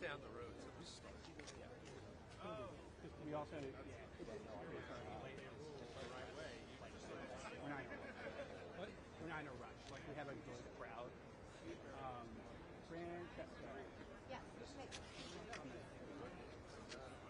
down the road, so we start. We also, we're not in a rush. Like we have a good crowd. Francesca. Yeah. I'm going to make sure that I've been touched with Good.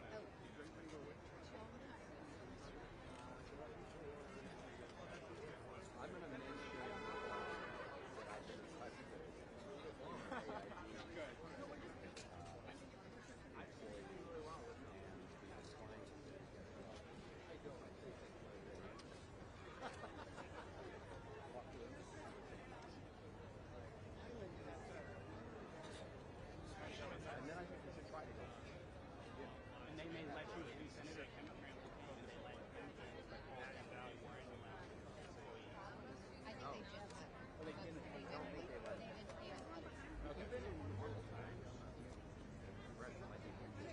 and then I think we should try to go. And they may let you be Senator Democrat. I think they just. Well, they didn't. They did. Even in the world time, Congressional, I think we should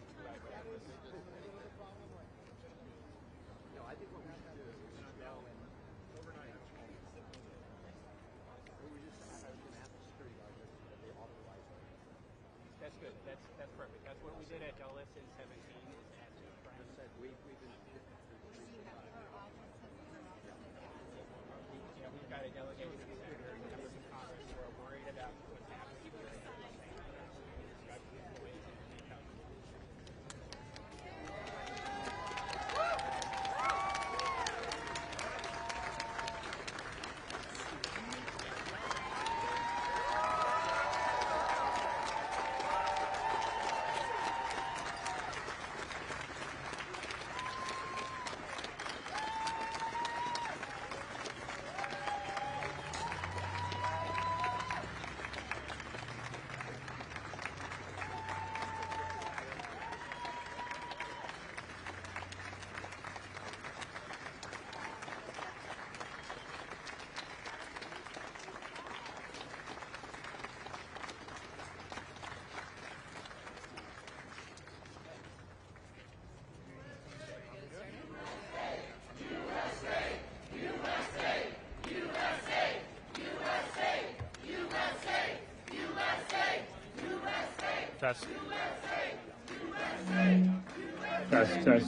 No, I think what we should do is we should go and overnight. We just have to have the security guards that they authorize. That's good. That's perfect. That's what we did at Dulles in 17. Is ask your I friends. said we've been. We've got a delegation of senators, members of Congress who are worried about what's happening here. Test. Test, test.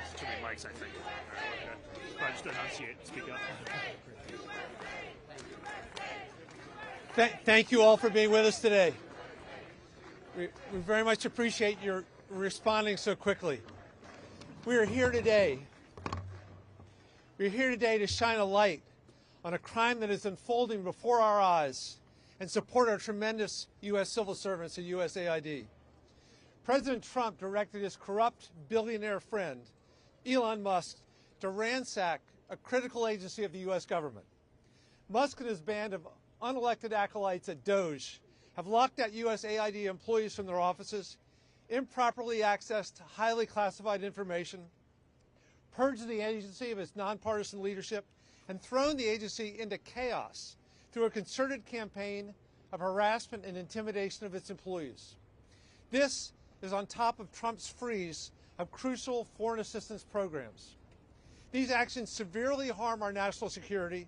It's too many mics, I think. All right, just enunciate, speak up. Thank you all for being with us today. We very much appreciate your responding so quickly. We are here today. We're here today to shine a light on a crime that is unfolding before our eyes and support our tremendous U.S. civil servants at USAID. President Trump directed his corrupt billionaire friend, Elon Musk, to ransack a critical agency of the U.S. government. Musk and his band of unelected acolytes at DOGE have locked out USAID employees from their offices, improperly accessed highly classified information, purged the agency of its nonpartisan leadership, and thrown the agency into chaos through a concerted campaign of harassment and intimidation of its employees. This is on top of Trump's freeze of crucial foreign assistance programs. These actions severely harm our national security.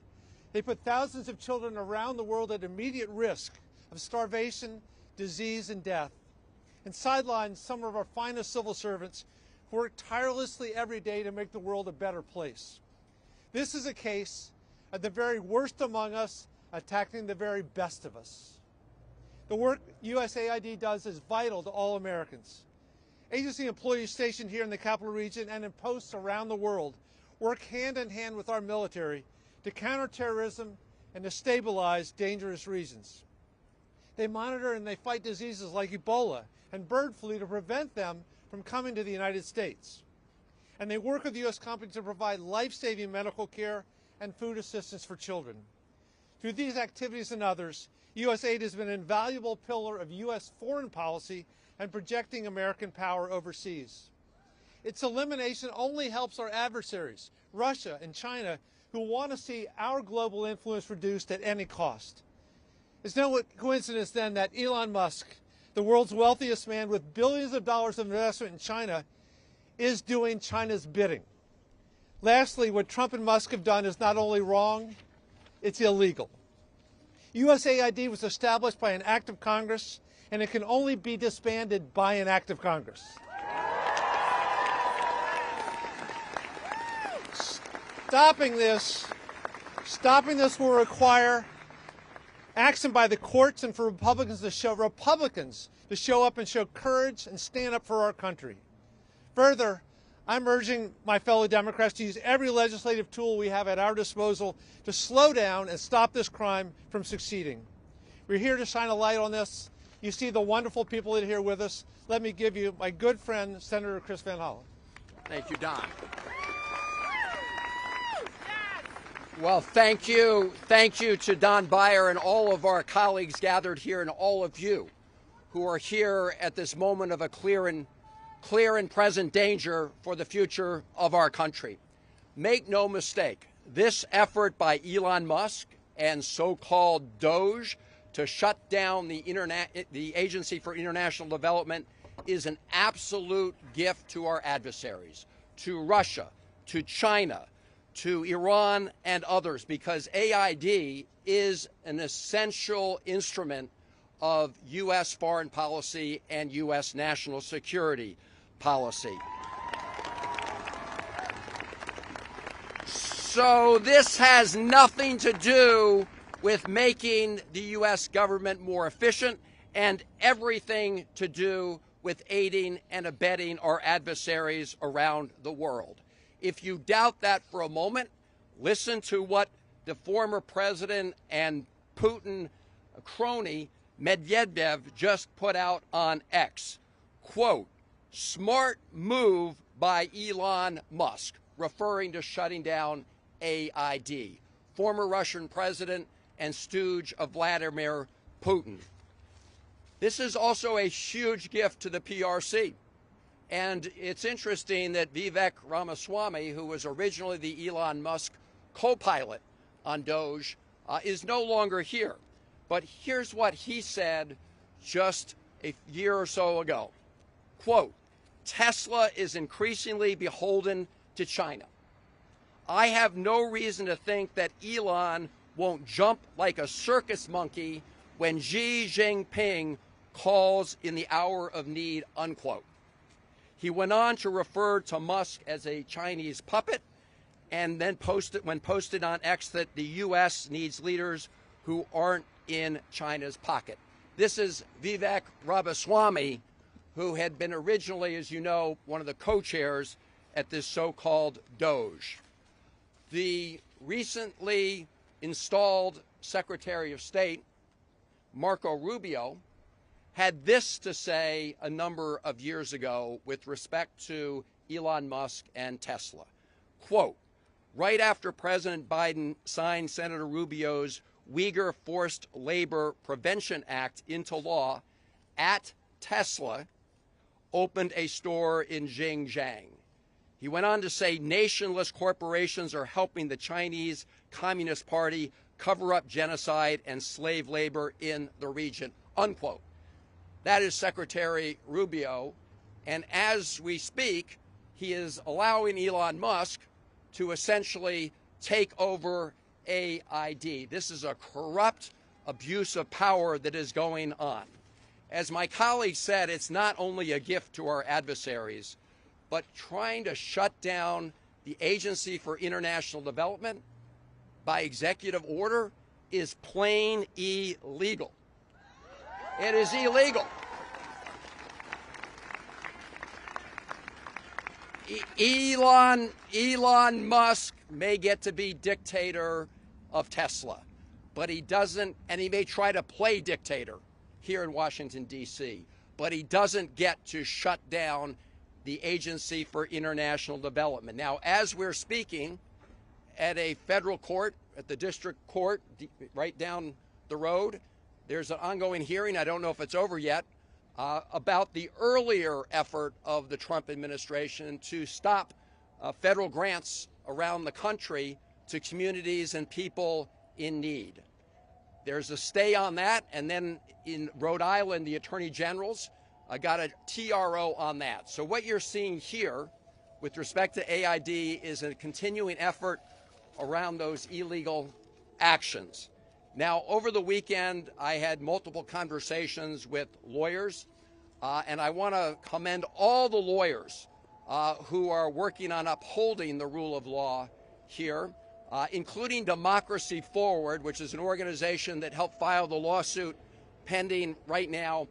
They put thousands of children around the world at immediate risk of starvation, disease, and death, and sideline some of our finest civil servants who work tirelessly every day to make the world a better place. This is a case of the very worst among us attacking the very best of us. The work USAID does is vital to all Americans. Agency employees stationed here in the capital region and in posts around the world work hand in hand with our military to counter terrorism and to stabilize dangerous regions. They monitor and they fight diseases like Ebola and bird flu to prevent them from coming to the United States. And they work with U.S. companies to provide life-saving medical care and food assistance for children. Through these activities and others, USAID has been an invaluable pillar of U.S. foreign policy and projecting American power overseas. Its elimination only helps our adversaries, Russia and China, who want to see our global influence reduced at any cost. It's no coincidence then that Elon Musk, the world's wealthiest man with billions of dollars of investment in China, is doing China's bidding. Lastly, what Trump and Musk have done is not only wrong, it's illegal. USAID was established by an act of Congress, and it can only be disbanded by an act of Congress. Stopping this will require action by the courts and for Republicans to show up and show courage and stand up for our country. Further, I'm urging my fellow Democrats to use every legislative tool we have at our disposal to slow down and stop this crime from succeeding. We're here to shine a light on this. You see the wonderful people that are here with us. Let me give you my good friend, Senator Chris Van Hollen. Thank you, Don. Well, thank you. Thank you to Don Beyer and all of our colleagues gathered here and all of you who are here at this moment of a clear and present danger for the future of our country. Make no mistake, this effort by Elon Musk and so-called DOGE to shut down the Agency for International Development is an absolute gift to our adversaries, to Russia, to China, to Iran and others, because AID is an essential instrument of U.S. foreign policy and U.S. national security policy. So this has nothing to do with making the U.S. government more efficient and everything to do with aiding and abetting our adversaries around the world. If you doubt that for a moment, listen to what the former president and Putin crony Medvedev just put out on X. Quote, "Smart move by Elon Musk," referring to shutting down AID, former Russian president and stooge of Vladimir Putin. This is also a huge gift to the PRC. And it's interesting that Vivek Ramaswamy, who was originally the Elon Musk co-pilot on DOGE, is no longer here. But here's what he said just a year or so ago. Quote, "Tesla is increasingly beholden to China. I have no reason to think that Elon won't jump like a circus monkey when Xi Jinping calls in the hour of need," unquote. He went on to refer to Musk as a Chinese puppet and then posted on X that the U.S. needs leaders who aren't in China's pocket. This is Vivek Ramaswamy, who had been originally, as you know, one of the co-chairs at this so-called DOGE. The recently installed Secretary of State, Marco Rubio, had this to say a number of years ago with respect to Elon Musk and Tesla. Quote, "Right after President Biden signed Senator Rubio's Uyghur Forced Labor Prevention Act into law, at Tesla opened a store in Xinjiang." He went on to say nationless corporations are helping the Chinese Communist Party cover up genocide and slave labor in the region, unquote. That is Secretary Rubio, and as we speak, he is allowing Elon Musk to essentially take over AID. This is a corrupt abuse of power that is going on. As my colleague said, it's not only a gift to our adversaries, but trying to shut down the Agency for International Development by executive order is plain illegal. It is illegal. Elon Musk may get to be dictator of Tesla, but he doesn't, and he may try to play dictator here in Washington, D.C., but he doesn't get to shut down the Agency for International Development. Now, as we're speaking at a federal court, at the district court right down the road, there's an ongoing hearing, I don't know if it's over yet, about the earlier effort of the Trump administration to stop federal grants around the country to communities and people in need. There's a stay on that, and then in Rhode Island, the Attorney General's got a TRO on that. So what you're seeing here with respect to AID is a continuing effort around those illegal actions. Now, over the weekend, I had multiple conversations with lawyers, and I want to commend all the lawyers who are working on upholding the rule of law here, including Democracy Forward, which is an organization that helped file the lawsuit pending right now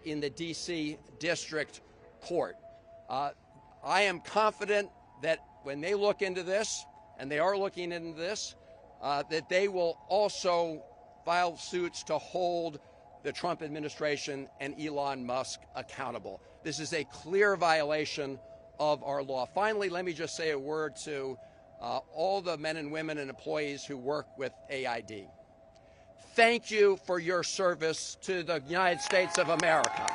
in the D.C. District Court. I am confident that when they look into this, and they are looking into this, that they will also file suits to hold the Trump administration and Elon Musk accountable. This is a clear violation of our law. Finally, let me just say a word to all the men and women and employees who work with AID. Thank you for your service to the United States of America.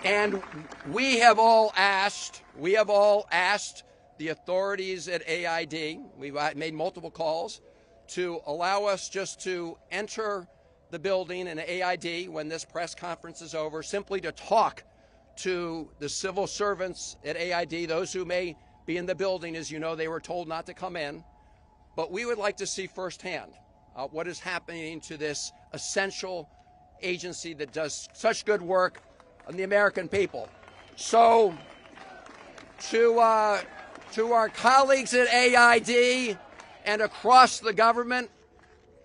And we have all asked the authorities at AID, we've made multiple calls, to allow us just to enter the building in AID when this press conference is over, simply to talk to the civil servants at AID, those who may be in the building. As you know, they were told not to come in. But we would like to see firsthand what is happening to this essential agency that does such good work on the American people. So to our colleagues at AID and across the government,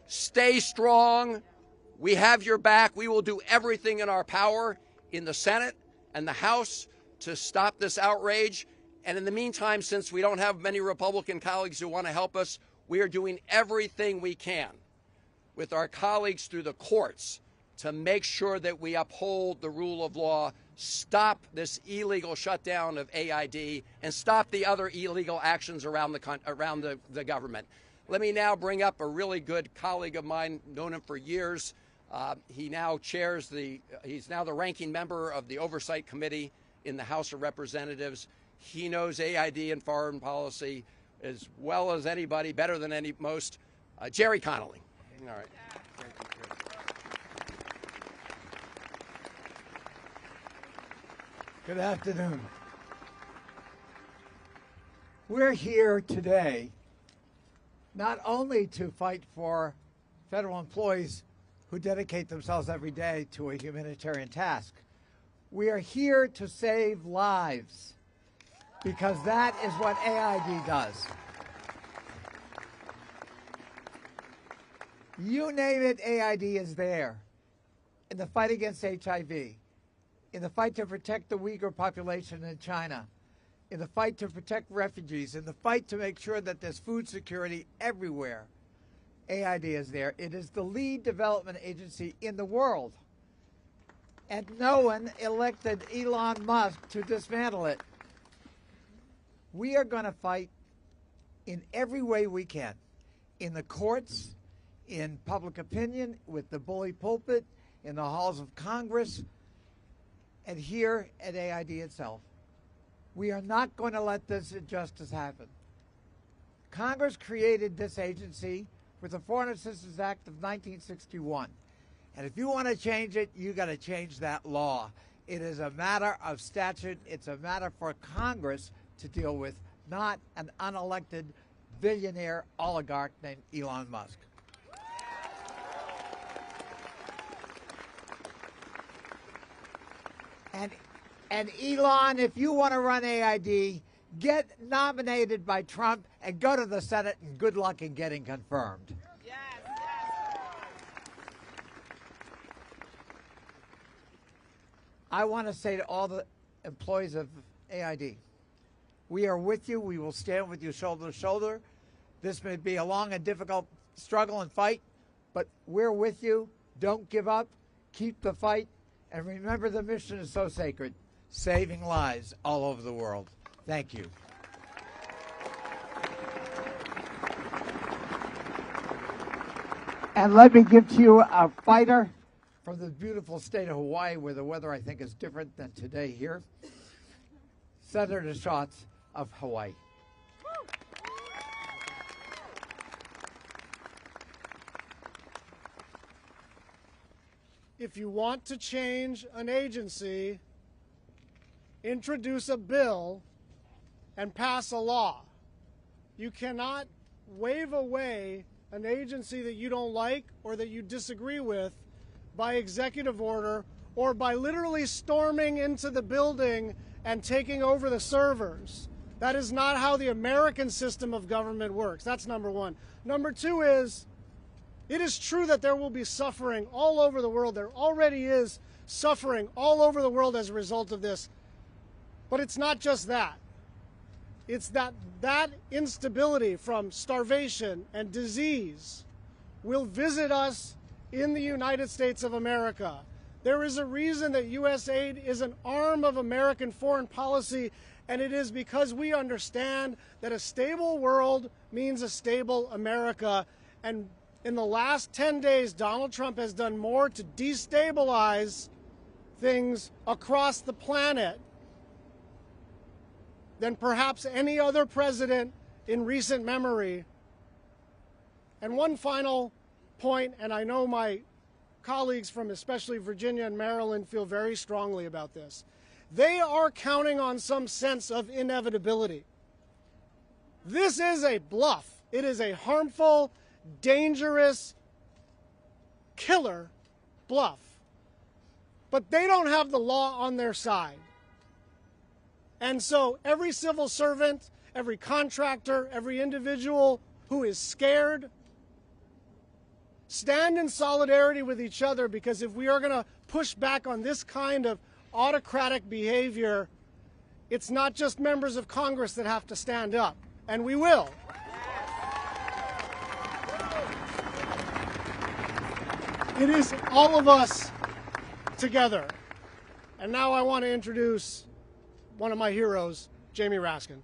stay strong. We have your back. We will do everything in our power in the Senate and the House to stop this outrage. And in the meantime, since we don't have many Republican colleagues who want to help us, we are doing everything we can with our colleagues through the courts to make sure that we uphold the rule of law, stop this illegal shutdown of AID, and stop the other illegal actions around the government. Let me now bring up a really good colleague of mine, known him for years. He's now the ranking member of the Oversight Committee in the House of Representatives. He knows AID and foreign policy as well as anybody, better than most. Jerry Connolly. All right. Good afternoon. We're here today not only to fight for federal employees who dedicate themselves every day to a humanitarian task. We are here to save lives, because that is what AID does. You name it, AID is there. In the fight against HIV, in the fight to protect the Uyghur population in China, in the fight to protect refugees, in the fight to make sure that there's food security everywhere, AID is there. It is the lead development agency in the world. And no one elected Elon Musk to dismantle it. We are going to fight in every way we can, in the courts, in public opinion, with the bully pulpit, in the halls of Congress, and here at AID itself. We are not going to let this injustice happen. Congress created this agency with the Foreign Assistance Act of 1961. And if you want to change it, you got to change that law. It is a matter of statute. It's a matter for Congress to deal with, not an unelected billionaire oligarch named Elon Musk. And Elon, if you want to run AID, get nominated by Trump and go to the Senate, and good luck in getting confirmed. Yes. I want to say to all the employees of AID, we are with you. We will stand with you shoulder to shoulder. This may be a long and difficult struggle and fight, but we're with you. Don't give up. Keep the fight. And remember, the mission is so sacred, saving lives all over the world. Thank you. And let me give to you a fighter from the beautiful state of Hawaii, where the weather, I think, is different than today here. Senator Schatz of Hawaii. If you want to change an agency, introduce a bill and pass a law. You cannot wave away an agency that you don't like or that you disagree with by executive order or by literally storming into the building and taking over the servers. That is not how the American system of government works. That's number one. Number two is, it is true that there will be suffering all over the world. There already is suffering all over the world as a result of this. But it's not just that. It's that instability from starvation and disease will visit us in the United States of America. There is a reason that USAID is an arm of American foreign policy, and it is because we understand that a stable world means a stable America. And in the last 10 days, Donald Trump has done more to destabilize things across the planet than perhaps any other president in recent memory. And one final point, and I know my colleagues from especially Virginia and Maryland feel very strongly about this. They are counting on some sense of inevitability. This is a bluff. It is a harmful, dangerous, killer bluff. But they don't have the law on their side. And so every civil servant, every contractor, every individual who is scared, stand in solidarity with each other, because if we are going to push back on this kind of autocratic behavior, it's not just members of Congress that have to stand up, and we will. It is all of us together. And now I want to introduce one of my heroes, Jamie Raskin.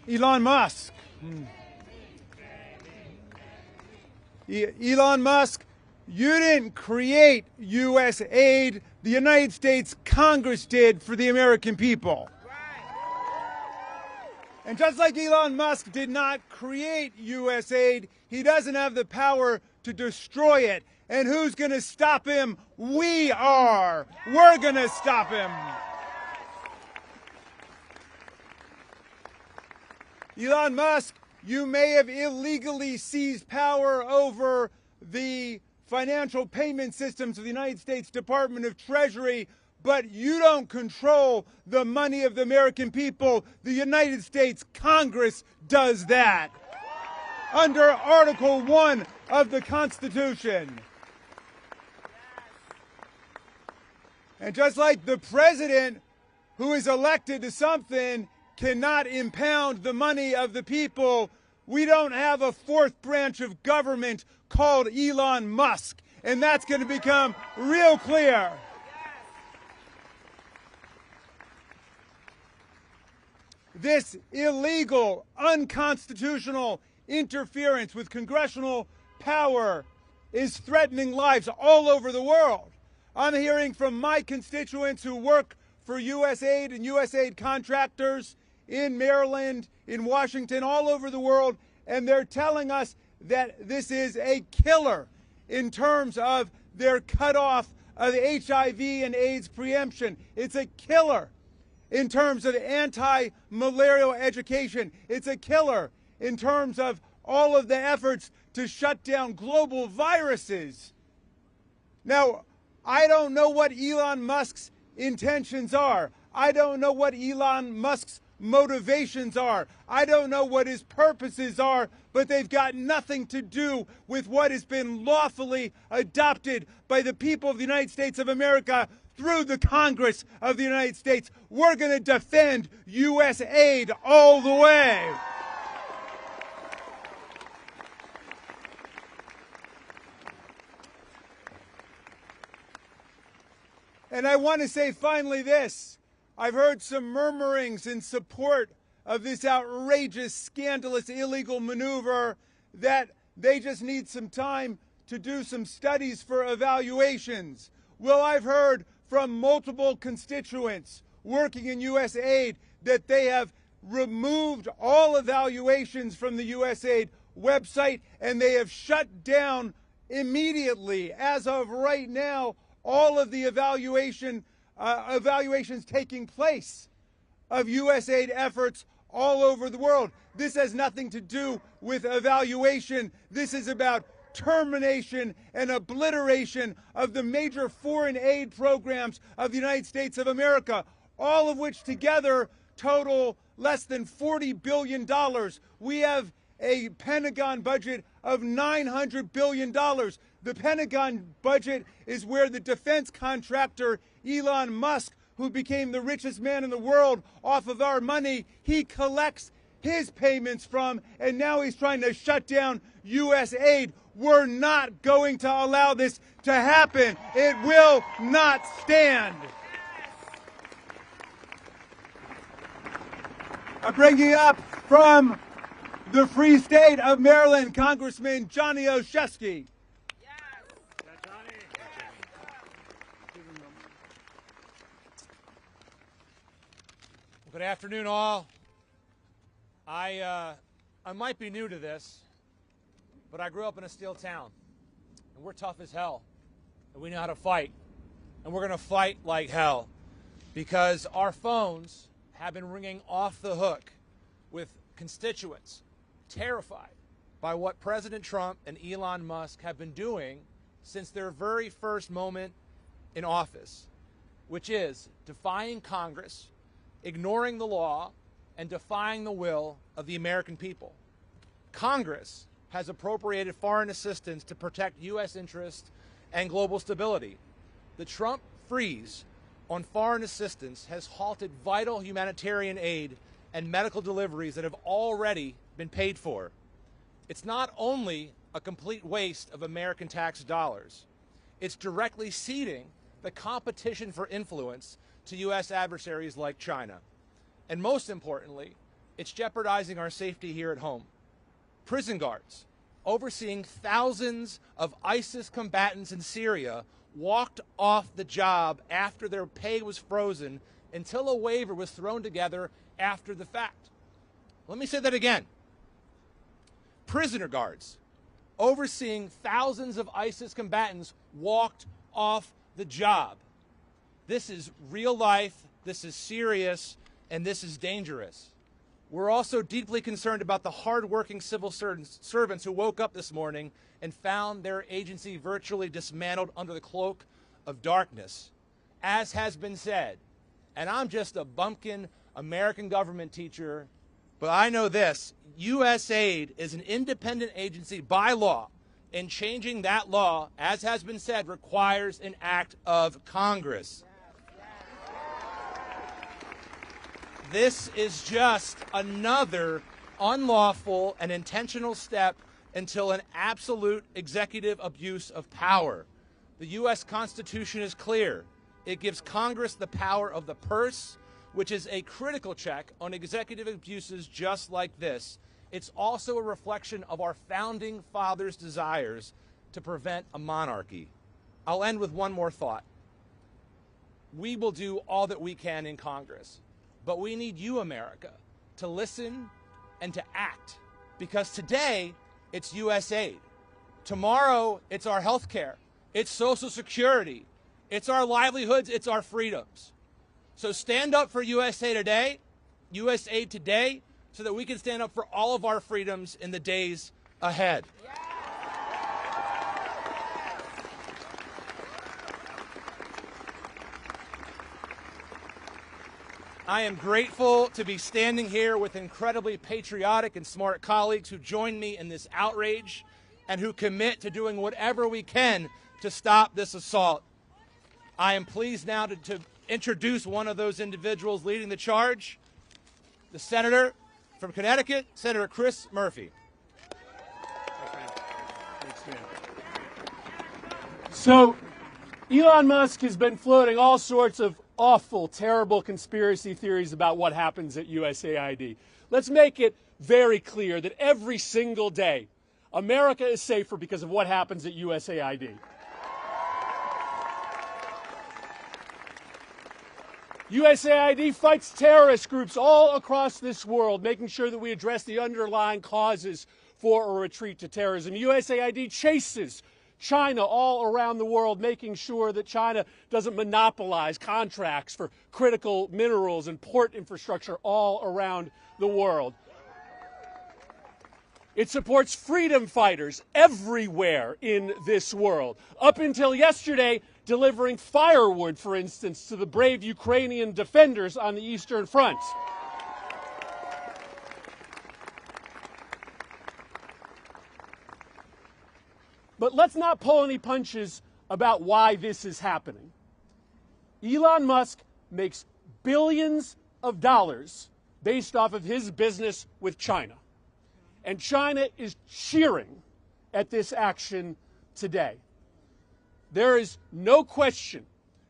Elon Musk. Elon Musk, you didn't create USAID. The United States Congress did for the American people. And just like Elon Musk did not create USAID, he doesn't have the power to destroy it. And who's going to stop him? We are. We're going to stop him. Elon Musk, you may have illegally seized power over the financial payment systems of the United States Department of Treasury, but you don't control the money of the American people. The United States Congress does that under Article 1 of the Constitution. And just like the president who is elected to something cannot impound the money of the people, we don't have a fourth branch of government called Elon Musk. And that's going to become real clear. This illegal, unconstitutional interference with congressional power is threatening lives all over the world. I'm hearing from my constituents who work for USAID and USAID contractors in Maryland, in Washington, all over the world, and they're telling us that this is a killer in terms of their cutoff of HIV and AIDS preemption. It's a killer in terms of anti-malarial education. It's a killer in terms of all of the efforts to shut down global viruses. Now, I don't know what Elon Musk's intentions are. I don't know what Elon Musk's motivations are. I don't know what his purposes are, but they've got nothing to do with what has been lawfully adopted by the people of the United States of America through the Congress of the United States. We're going to defend USAID all the way. And I want to say finally this. I've heard some murmurings in support of this outrageous, scandalous, illegal maneuver that they just need some time to do some studies for evaluations. Well, I've heard from multiple constituents working in USAID that they have removed all evaluations from the USAID website and they have shut down immediately, as of right now, all of the evaluations taking place of USAID efforts all over the world. This has nothing to do with evaluation. This is about termination and obliteration of the major foreign aid programs of the United States of America, all of which together total less than $40 billion. We have a Pentagon budget of $900 billion. The Pentagon budget is where the defense contractor Elon Musk, who became the richest man in the world off of our money, he collects his payments from, and now he's trying to shut down USAID. We're not going to allow this to happen. It will not stand. I'm bringing up from the Free State of Maryland, Congressman Johnny Oshesky. Good afternoon, all. I might be new to this, but I grew up in a steel town, and we're tough as hell, and we know how to fight, and we're going to fight like hell, because our phones have been ringing off the hook with constituents terrified by what President Trump and Elon Musk have been doing since their very first moment in office, which is defying Congress, ignoring the law, and defying the will of the American people. Congress has appropriated foreign assistance to protect U.S. interests and global stability. The Trump freeze on foreign assistance has halted vital humanitarian aid and medical deliveries that have already been paid for. It's not only a complete waste of American tax dollars, it's directly ceding the competition for influence to U.S. adversaries like China. And most importantly, it's jeopardizing our safety here at home. Prison guards overseeing thousands of ISIS combatants in Syria walked off the job after their pay was frozen until a waiver was thrown together after the fact. Let me say that again. Prisoner guards overseeing thousands of ISIS combatants walked off the job. This is real life, this is serious, and this is dangerous. We're also deeply concerned about the hardworking civil servants who woke up this morning and found their agency virtually dismantled under the cloak of darkness. As has been said, and I'm just a bumpkin American government teacher, but I know this, USAID is an independent agency by law, and changing that law, as has been said, requires an act of Congress. This is just another unlawful and intentional step until an absolute executive abuse of power. The U.S. Constitution is clear. It gives Congress the power of the purse, which is a critical check on executive abuses just like this. It's also a reflection of our founding fathers' desires to prevent a monarchy. I'll end with one more thought. We will do all that we can in Congress. But we need you, America, to listen and to act. Because today, it's USAID. Tomorrow, it's our health care. It's Social Security. It's our livelihoods. It's our freedoms. So stand up for USAID today, so that we can stand up for all of our freedoms in the days ahead. I am grateful to be standing here with incredibly patriotic and smart colleagues who join me in this outrage and who commit to doing whatever we can to stop this assault. I am pleased now to introduce one of those individuals leading the charge, the senator from Connecticut, Senator Chris Murphy. So, Elon Musk has been floating all sorts of awful, terrible conspiracy theories about what happens at USAID. Let's make it very clear that every single day, America is safer because of what happens at USAID. USAID fights terrorist groups all across this world, making sure that we address the underlying causes for a retreat to terrorism. USAID chases China all around the world, making sure that China doesn't monopolize contracts for critical minerals and port infrastructure all around the world. It supports freedom fighters everywhere in this world. Up until yesterday, delivering firewood, for instance, to the brave Ukrainian defenders on the Eastern Front. But let's not pull any punches about why this is happening. Elon Musk makes billions of dollars based off of his business with China. And China is cheering at this action today. There is no question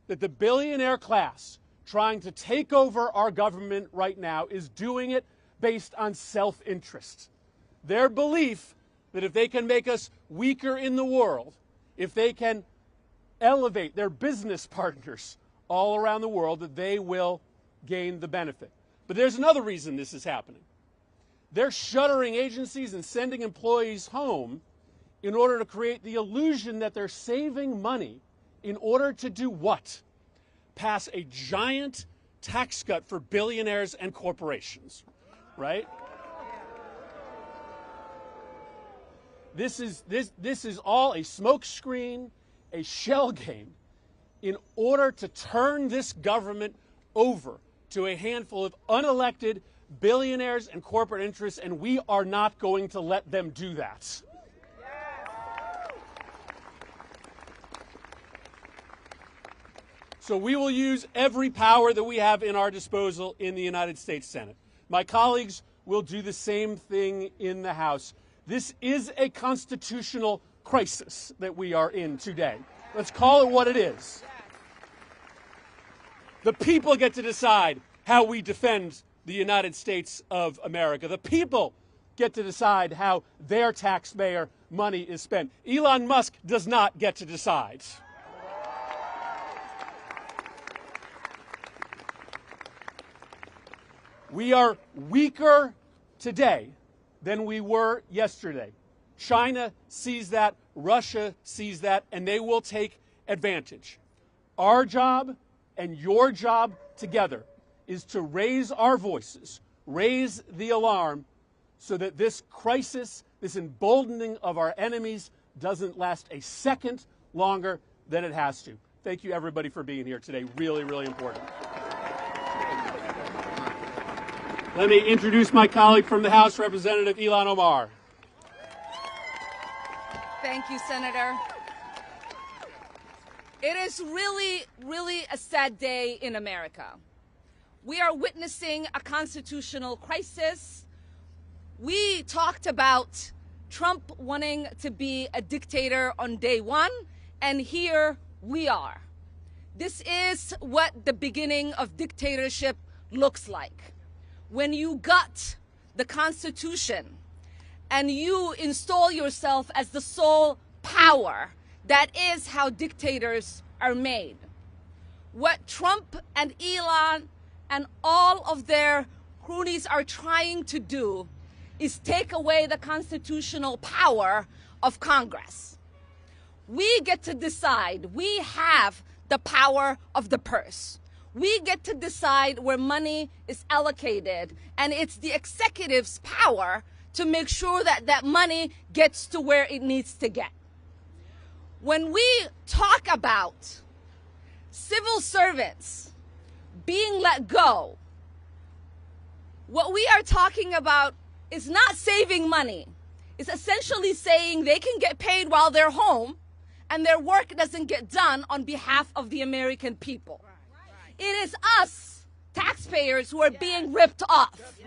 that the billionaire class trying to take over our government right now is doing it based on self-interest. Their belief that if they can make us weaker in the world, if they can elevate their business partners all around the world, that they will gain the benefit. But there's another reason this is happening. They're shuttering agencies and sending employees home in order to create the illusion that they're saving money in order to do what? Pass a giant tax cut for billionaires and corporations, right? This is all a smokescreen, a shell game, in order to turn this government over to a handful of unelected billionaires and corporate interests, and we are not going to let them do that. So we will use every power that we have in our disposal in the United States Senate. My colleagues will do the same thing in the House. This is a constitutional crisis that we are in today. Let's call it what it is. The people get to decide how we defend the United States of America. The people get to decide how their taxpayer money is spent. Elon Musk does not get to decide. We are weaker today than we were yesterday. China sees that, Russia sees that, and they will take advantage. Our job and your job together is to raise our voices, raise the alarm, so that this crisis, this emboldening of our enemies, doesn't last a second longer than it has to. Thank you, everybody, for being here today. Really, really important. Let me introduce my colleague from the House, Representative Elon Omar. Thank you, Senator. It is really, really a sad day in America. We are witnessing a constitutional crisis. We talked about Trump wanting to be a dictator on day one, and here we are. This is what the beginning of dictatorship looks like. When you gut the Constitution and you install yourself as the sole power, that is how dictators are made. What Trump and Elon and all of their cronies are trying to do is take away the constitutional power of Congress. We get to decide. We have the power of the purse. We get to decide where money is allocated, and it's the executive's power to make sure that that money gets to where it needs to get. When we talk about civil servants being let go, what we are talking about is not saving money. It's essentially saying they can get paid while they're home and their work doesn't get done on behalf of the American people. It is us, taxpayers, who are being ripped off.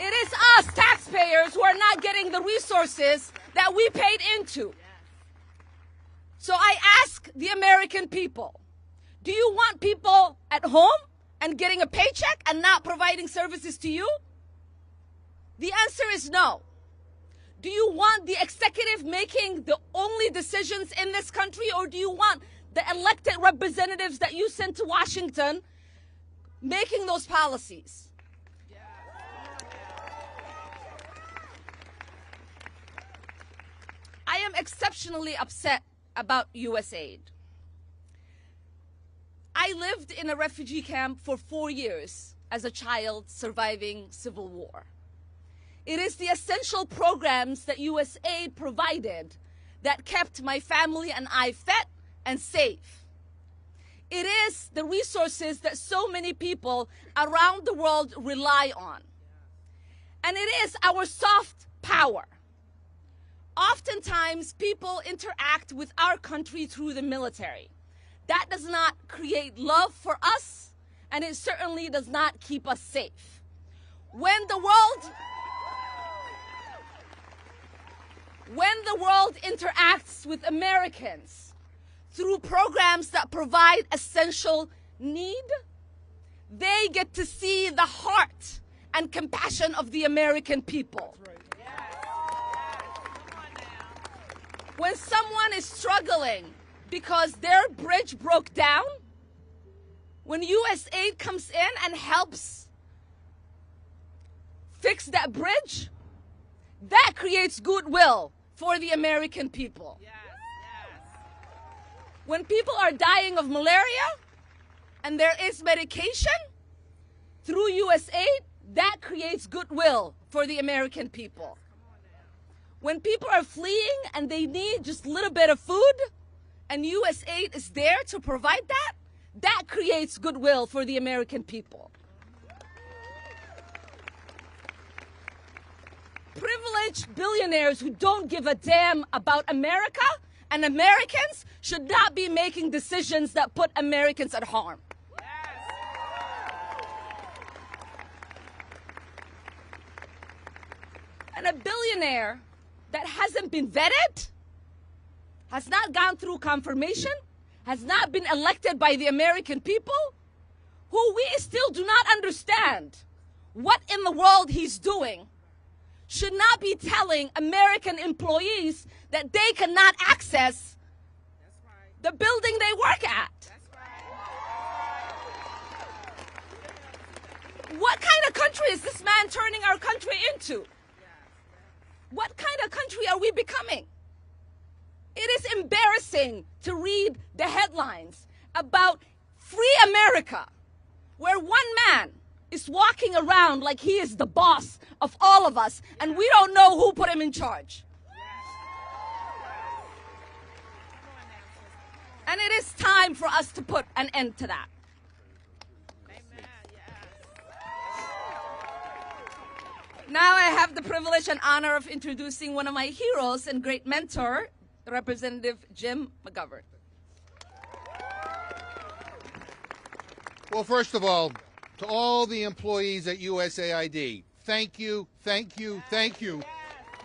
It is us, taxpayers, who are not getting the resources that we paid into. So I ask the American people, do you want people at home and getting a paycheck and not providing services to you? The answer is no. Do you want the executive making the only decisions in this country, or do you want the elected representatives that you sent to Washington making those policies? I I am exceptionally upset about USAID. I lived in a refugee camp for 4 years as a child surviving civil war. It is the essential programs that USAID provided that kept my family and I fed and safe. It is the resources that so many people around the world rely on. And it is our soft power. Oftentimes, people interact with our country through the military. That does not create love for us, and it certainly does not keep us safe. When the world interacts with Americans through programs that provide essential need, they get to see the heart and compassion of the American people. When someone is struggling because their bridge broke down, when USAID comes in and helps fix that bridge, that creates goodwill for the American people. When people are dying of malaria and there is medication through USAID, that creates goodwill for the American people. When people are fleeing and they need just a little bit of food and USAID is there to provide that, that creates goodwill for the American people. Privileged billionaires who don't give a damn about America and Americans should not be making decisions that put Americans at harm. And a billionaire that hasn't been vetted, has not gone through confirmation, has not been elected by the American people, who we still do not understand what in the world he's doing, should not be telling American employees that they cannot access the building they work at. What kind of country is this man turning our country into? What kind of country are we becoming? It is embarrassing to read the headlines about free America, where one man is walking around like he is the boss of all of us, and we don't know who put him in charge. And it is time for us to put an end to that. Now I have the privilege and honor of introducing one of my heroes and great mentor, Representative Jim McGovern. Well, first of all, to all the employees at USAID, thank you, thank you, thank you.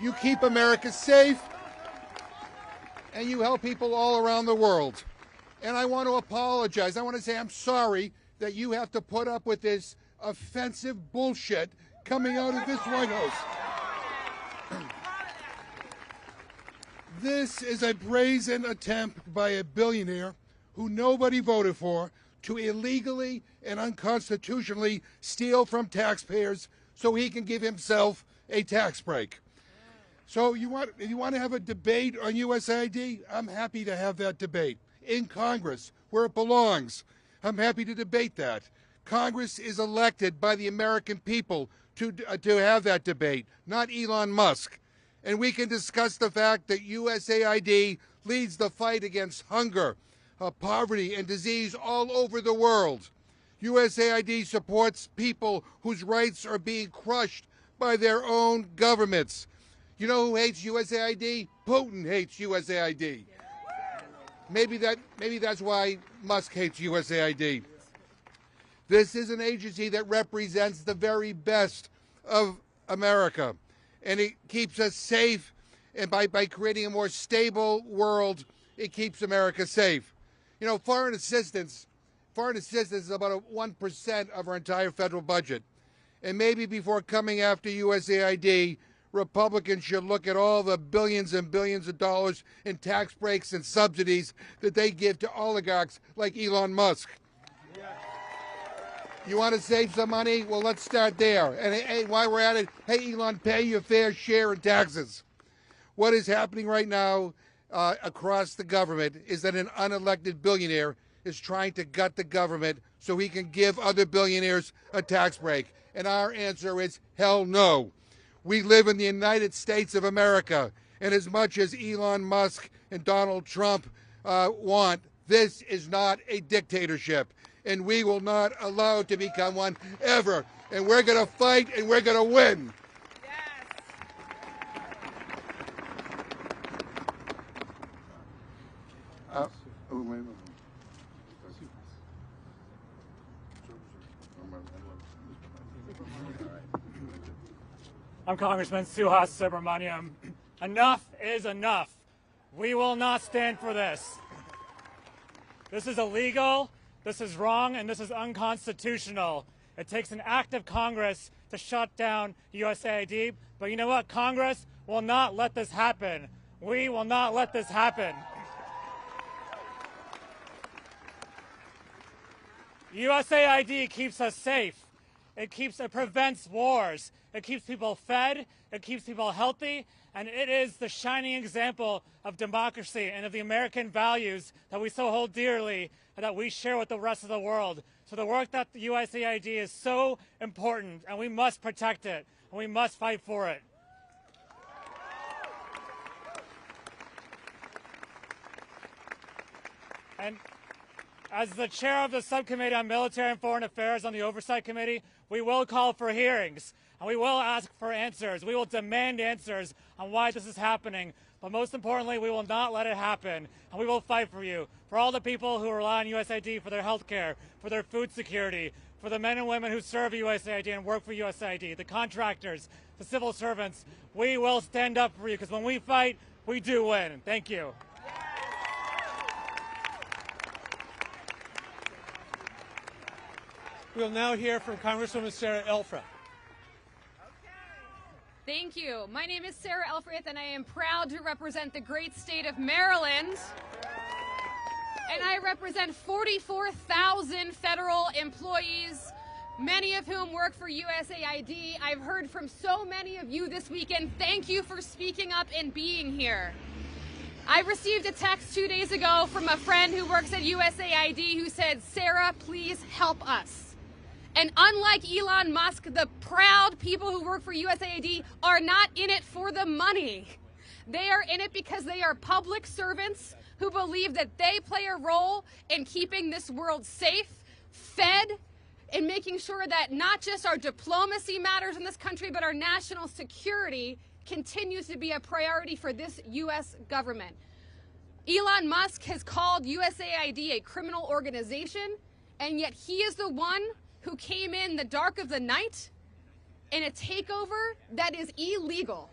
You keep America safe, and you help people all around the world. And I want to apologize. I want to say I'm sorry that you have to put up with this offensive bullshit coming out of this White House. This is a brazen attempt by a billionaire who nobody voted for to illegally and unconstitutionally steal from taxpayers so he can give himself a tax break. So you want to have a debate on USAID? I'm happy to have that debate in Congress where it belongs. I'm happy to debate that. Congress is elected by the American people to have that debate, not Elon Musk. And we can discuss the fact that USAID leads the fight against hunger, poverty, and disease all over the world. USAID supports people whose rights are being crushed by their own governments. You know who hates USAID? Putin hates USAID. Maybe that's why Musk hates USAID. This is an agency that represents the very best of America, and it keeps us safe, and by creating a more stable world, it keeps America safe. You know, foreign assistance is about 1% of our entire federal budget, and maybe before coming after USAID, Republicans should look at all the billions and billions of dollars in tax breaks and subsidies that they give to oligarchs like Elon Musk. You want to save some money? Well, let's start there. And hey, while we're at it, hey, Elon, pay your fair share in taxes. What is happening right now across the government is that an unelected billionaire is trying to gut the government so he can give other billionaires a tax break. And our answer is hell no. We live in the United States of America, and as much as Elon Musk and Donald Trump want, this is not a dictatorship, and we will not allow it to become one ever. And we're going to fight, and we're going to win. I'm Congressman Suhas Subramaniam. Enough is enough. We will not stand for this. This is illegal, this is wrong, and this is unconstitutional. It takes an act of Congress to shut down USAID, but you know what? Congress will not let this happen. We will not let this happen. USAID keeps us safe. It prevents wars. It keeps people fed. It keeps people healthy. And it is the shining example of democracy and of the American values that we so hold dearly and that we share with the rest of the world. So the work that the USAID is so important, and we must protect it, and we must fight for it. And as the chair of the Subcommittee on Military and Foreign Affairs on the Oversight Committee, we will call for hearings, and we will ask for answers. We will demand answers on why this is happening. But most importantly, we will not let it happen, and we will fight for you, for all the people who rely on USAID for their health care, for their food security, for the men and women who serve USAID and work for USAID, the contractors, the civil servants. We will stand up for you, because when we fight, we do win. Thank you. We'll now hear from Congresswoman Sarah Elfreth. Thank you. My name is Sarah Elfreth, and I am proud to represent the great state of Maryland. And I represent 44,000 federal employees, many of whom work for USAID. I've heard from so many of you this weekend. Thank you for speaking up and being here. I received a text 2 days ago from a friend who works at USAID who said, "Sarah, please help us." And unlike Elon Musk, the proud people who work for USAID are not in it for the money. They are in it because they are public servants who believe that they play a role in keeping this world safe, fed, and making sure that not just our diplomacy matters in this country, but our national security continues to be a priority for this U.S. government. Elon Musk has called USAID a criminal organization, and yet he is the one who came in the dark of the night in a takeover that is illegal.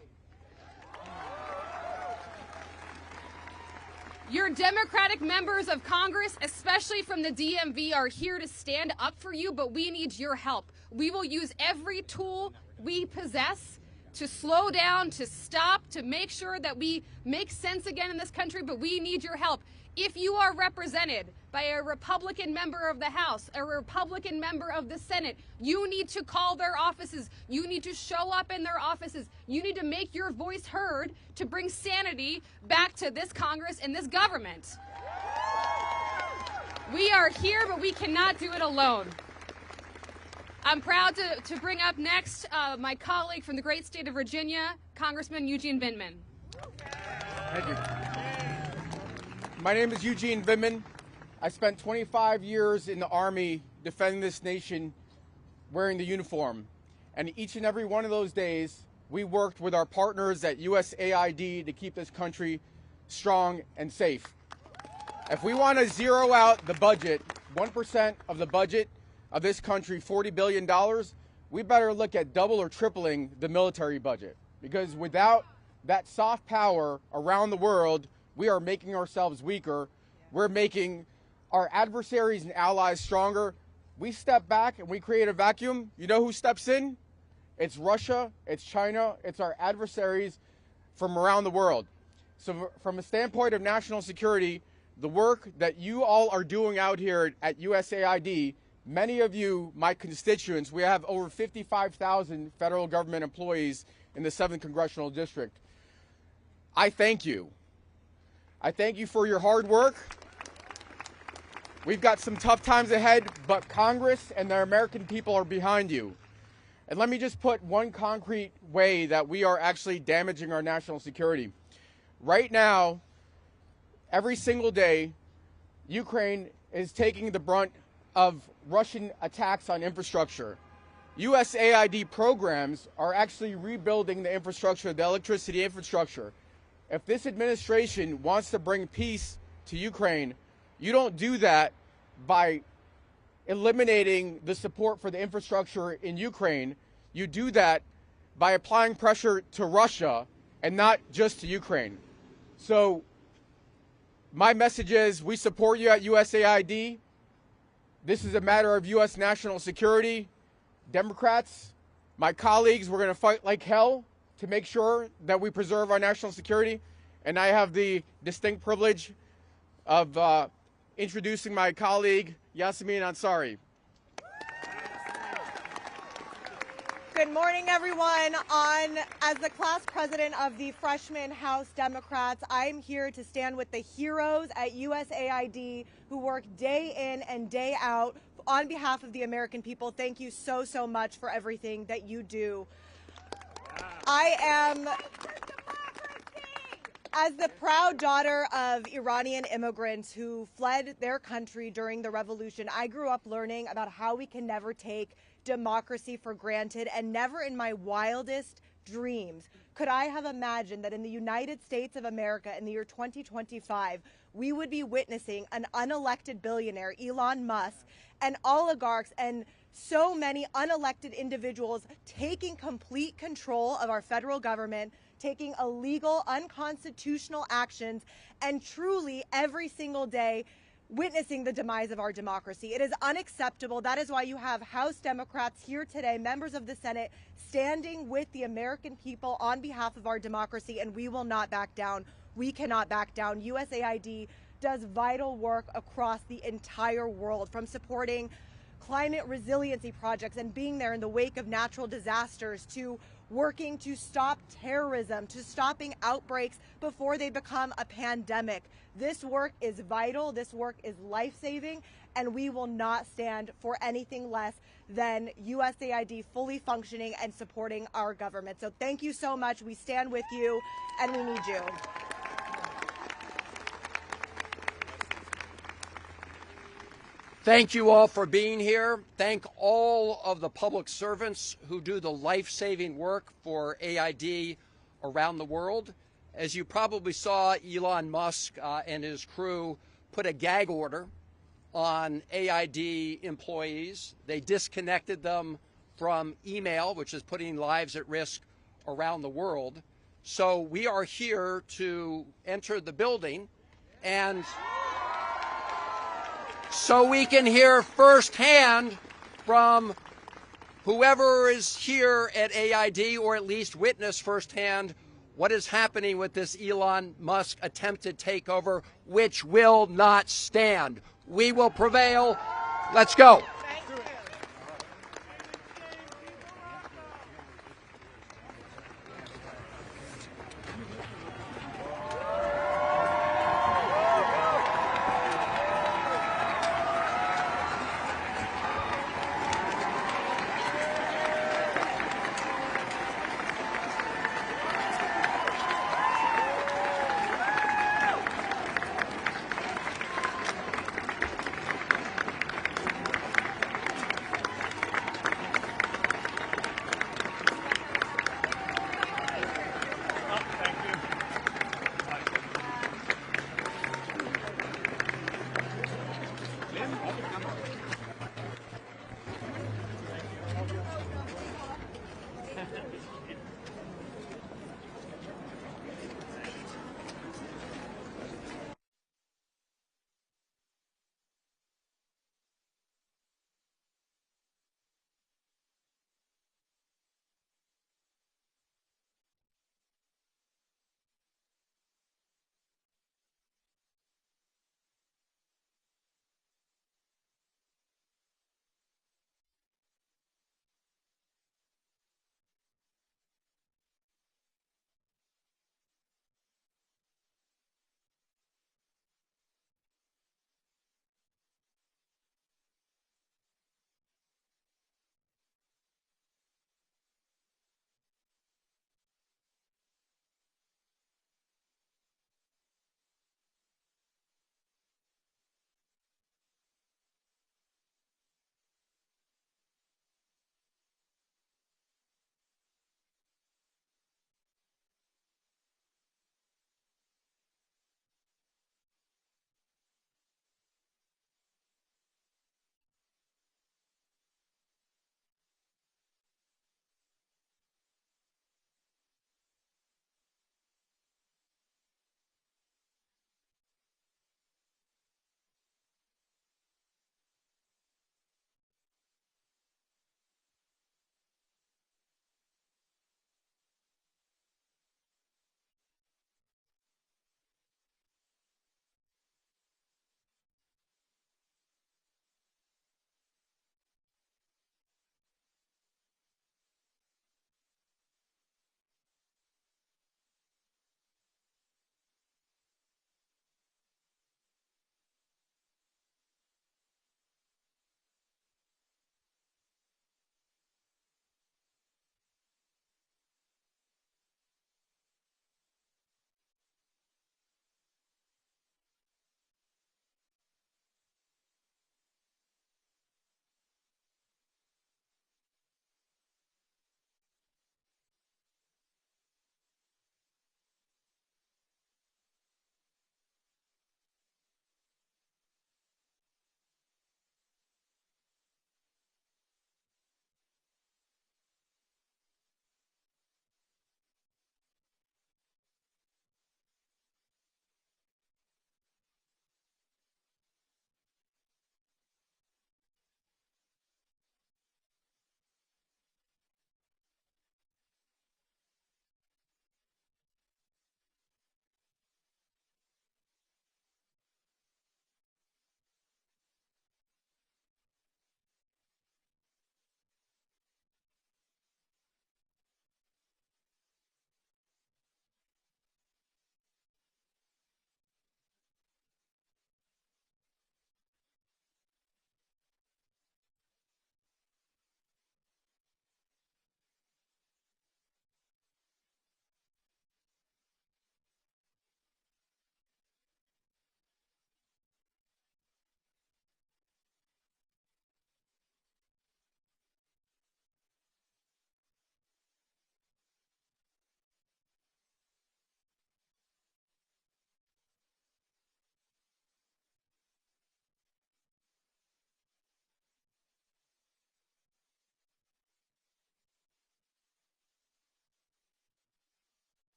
Your Democratic members of Congress, especially from the DMV, are here to stand up for you, but we need your help. We will use every tool we possess to slow down, to stop, to make sure that we make sense again in this country, but we need your help. If you are represented by a Republican member of the House, a Republican member of the Senate, you need to call their offices. You need to show up in their offices. You need to make your voice heard to bring sanity back to this Congress and this government. We are here, but we cannot do it alone. I'm proud to bring up next my colleague from the great state of Virginia, Congressman Eugene Vindman. Thank you. My name is Eugene Vindman. I spent 25 years in the Army defending this nation wearing the uniform. And each and every one of those days, we worked with our partners at USAID to keep this country strong and safe. If we want to zero out the budget, 1% of the budget of this country, $40 billion, we better look at double or tripling the military budget. Because without that soft power around the world, we are making ourselves weaker. We're making our adversaries and allies stronger. We step back and we create a vacuum. You know who steps in? It's Russia, it's China, it's our adversaries from around the world. So from a standpoint of national security, the work that you all are doing out here at USAID, many of you, my constituents, we have over 55,000 federal government employees in the 7th Congressional District. I thank you. I thank you for your hard work. We've got some tough times ahead, but Congress and the American people are behind you. And let me just put one concrete way that we are actually damaging our national security. Right now, every single day, Ukraine is taking the brunt of Russian attacks on infrastructure. USAID programs are actually rebuilding the infrastructure, the electricity infrastructure. If this administration wants to bring peace to Ukraine, you don't do that by eliminating the support for the infrastructure in Ukraine. You do that by applying pressure to Russia and not just to Ukraine. So my message is, we support you at USAID. This is a matter of U.S. national security. Democrats, my colleagues, we're going to fight like hell to make sure that we preserve our national security. And I have the distinct privilege of introducing my colleague, Yasemin Ansari. Good morning, everyone. As the class president of the Freshman House Democrats, I'm here to stand with the heroes at USAID who work day in and day out on behalf of the American people. Thank you so, so much for everything that you do. I am, as the proud daughter of Iranian immigrants who fled their country during the revolution, I grew up learning about how we can never take democracy for granted, and never in my wildest dreams could I have imagined that in the United States of America in the year 2025, we would be witnessing an unelected billionaire, Elon Musk, and oligarchs and so many unelected individuals taking complete control of our federal government, taking illegal, unconstitutional actions, and truly every single day witnessing the demise of our democracy. It is unacceptable. That is why you have House Democrats here today, members of the Senate, standing with the American people on behalf of our democracy, and we will not back down. We cannot back down. USAID does vital work across the entire world, from supporting climate resiliency projects and being there in the wake of natural disasters, to working to stop terrorism, to stopping outbreaks before they become a pandemic. This work is vital, this work is life-saving, and we will not stand for anything less than USAID fully functioning and supporting our government. So thank you so much. We stand with you, and we need you. Thank you all for being here. Thank all of the public servants who do the life-saving work for AID around the world. As you probably saw, Elon Musk and his crew put a gag order on AID employees. They disconnected them from email, which is putting lives at risk around the world. So we are here to enter the building, and so we can hear firsthand from whoever is here at AID, or at least witness firsthand what is happening with this Elon Musk attempted takeover, which will not stand. We will prevail. Let's go.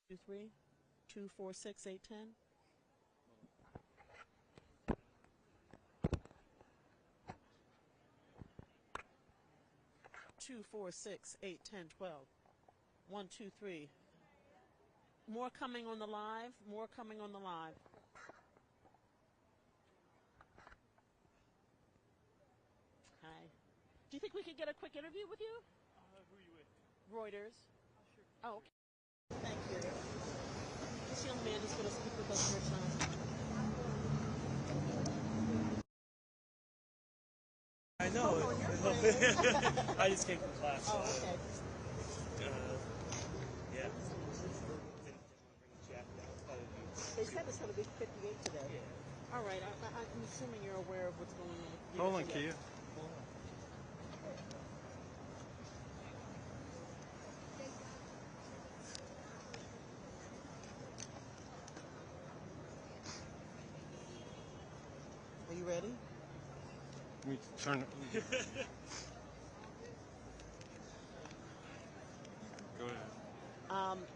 23 246 810. Two, 4, 6, 8, 10, 12. 1, 2, 3. More coming on the live. More coming on the live. Hi. Do you think we could get a quick interview with you? Who are you with? Reuters. Oh, okay. Thank you. This young man is going to speak with us for a time. I know. I just came from class. Oh, okay. Yeah. They said it's going to be 58 today. Yeah. All right. I'm assuming you're aware of what's going on. Hold on, Kia. Are you ready? Let me turn it. Go ahead.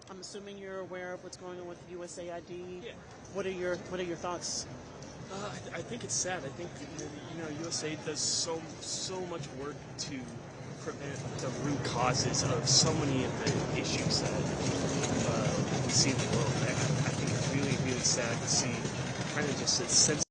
I'm assuming you're aware of what's going on with USAID. Yeah. What are your thoughts? I think it's sad. I think USAID does so much work to prevent the root causes of so many of the issues that we see in the world. I think it's really, really sad to see kind of just a sense